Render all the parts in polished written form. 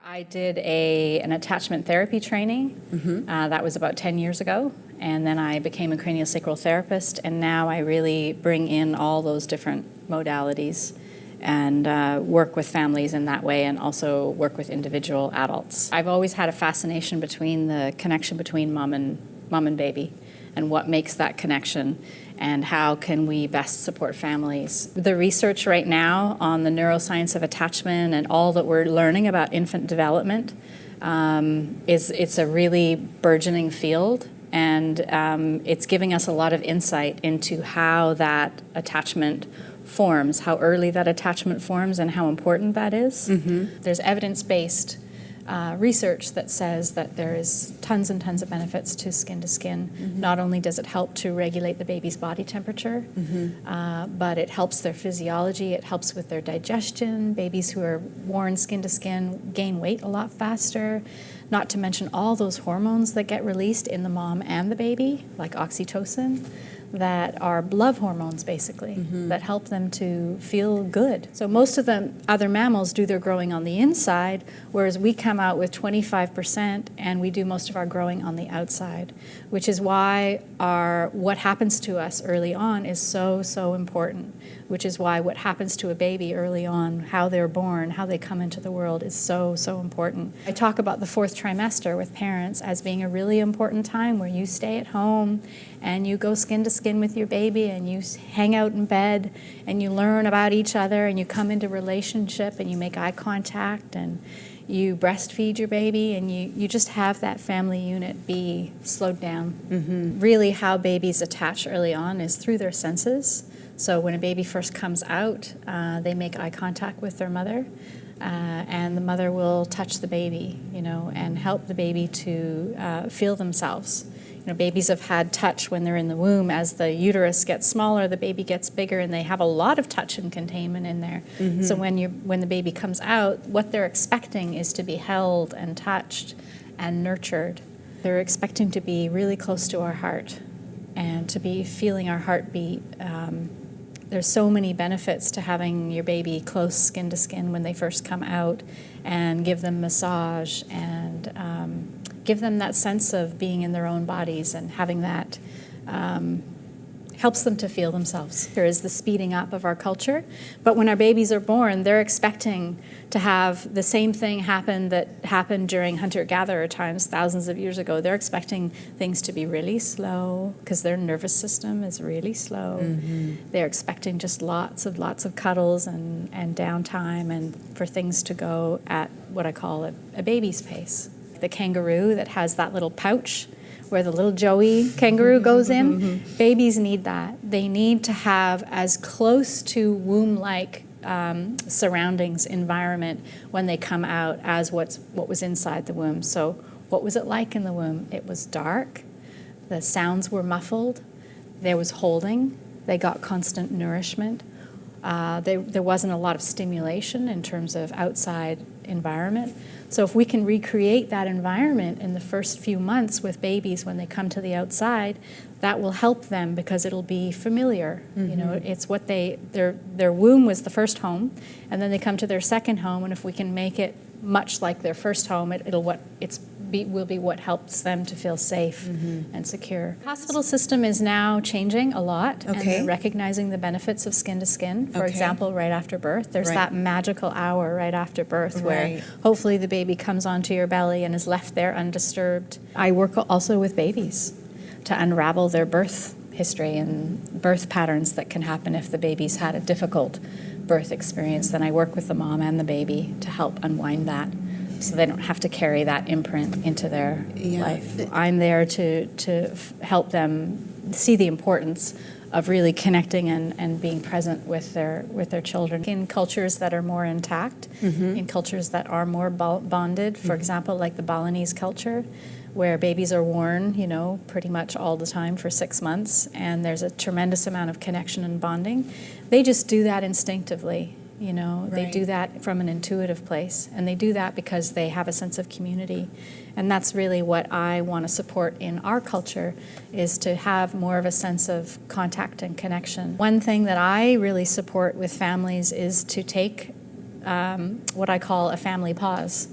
I did an attachment therapy training. That was about 10 years ago. And then I became a craniosacral therapist. And now I really bring in all those different modalities and work with families in that way, and also work with individual adults. I've always had a fascination between the connection between mom and baby, and what makes that connection, and how can we best support families. The research right now on the neuroscience of attachment and all that we're learning about infant development it's a really burgeoning field, and it's giving us a lot of insight into how that attachment forms, how early that attachment forms, and how important that is. There's evidence-based research that says that there is tons and tons of benefits to skin. Not only does it help to regulate the baby's body temperature, but it helps their physiology, it helps with their digestion. Babies who are worn skin to skin gain weight a lot faster, not to mention all those hormones that get released in the mom and the baby, like oxytocin, that are love hormones, basically, that help them to feel good. So most of the other mammals do their growing on the inside, whereas we come out with 25% and we do most of our growing on the outside, which is why what happens to us early on is so important, which is why what happens to a baby early on, how they're born, how they come into the world, is so important. I talk about the 4th trimester with parents as being a really important time where you stay at home and you go skin to skin with your baby, and you hang out in bed, and you learn about each other, and you come into relationship, and you make eye contact, and you breastfeed your baby, and you just have that family unit be slowed down. Really, how babies attach early on is through their senses. So when a baby first comes out, they make eye contact with their mother, and the mother will touch the baby, and help the baby to feel themselves. Babies have had touch when they're in the womb. As the uterus gets smaller, the baby gets bigger, and they have a lot of touch and containment in there. So when the baby comes out, what they're expecting is to be held and touched and nurtured. They're expecting to be really close to our heart and to be feeling our heartbeat. There's so many benefits to having your baby close skin to skin when they first come out, and give them massage and give them that sense of being in their own bodies, and having that helps them to feel themselves. There is the speeding up of our culture, but when our babies are born, they're expecting to have the same thing happen that happened during hunter-gatherer times thousands of years ago. They're expecting things to be really slow because their nervous system is really slow. They're expecting just lots of cuddles and downtime, and for things to go at what I call a baby's pace. The kangaroo that has that little pouch where the little Joey kangaroo goes in, babies need that. They need to have as close to womb-like surroundings, environment when they come out as what was inside the womb. So what was it like in the womb? It was dark, the sounds were muffled, there was holding, they got constant nourishment. There wasn't a lot of stimulation in terms of outside environment. So if we can recreate that environment in the first few months with babies when they come to the outside, that will help them because it'll be familiar. It's what their womb was the first home, and then they come to their second home, and if we can make it much like their first home, will be what helps them to feel safe and secure. The hospital system is now changing a lot, and they're recognizing the benefits of skin to skin. For example, right after birth, there's that magical hour right after birth where hopefully the baby comes onto your belly and is left there undisturbed. I work also with babies to unravel their birth history and birth patterns that can happen if the baby's had a difficult birth experience. Then I work with the mom and the baby to help unwind that, so they don't have to carry that imprint into their life. I'm there to help them see the importance of really connecting and being present with their children. In cultures that are more intact, in cultures that are more bonded, for example, like the Balinese culture, where babies are worn, pretty much all the time for 6 months, and there's a tremendous amount of connection and bonding. They just do that instinctively. They do that from an intuitive place, and they do that because they have a sense of community. And that's really what I want to support in our culture, is to have more of a sense of contact and connection. One thing that I really support with families is to take what I call a family pause,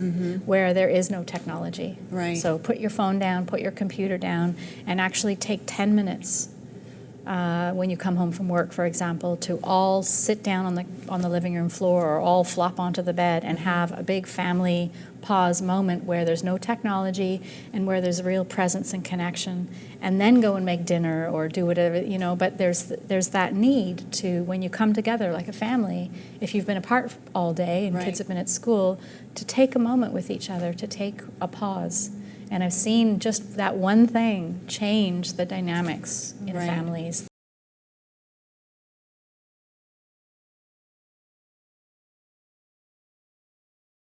where there is no technology. Right. So put your phone down, put your computer down, and actually take 10 minutes when you come home from work, for example, to all sit down on the living room floor or all flop onto the bed and have a big family pause moment where there's no technology and where there's real presence and connection, and then go and make dinner or do whatever, but there's that need to, when you come together like a family, if you've been apart all day and kids have been at school, to take a moment with each other, to take a pause. And I've seen just that one thing change the dynamics in families.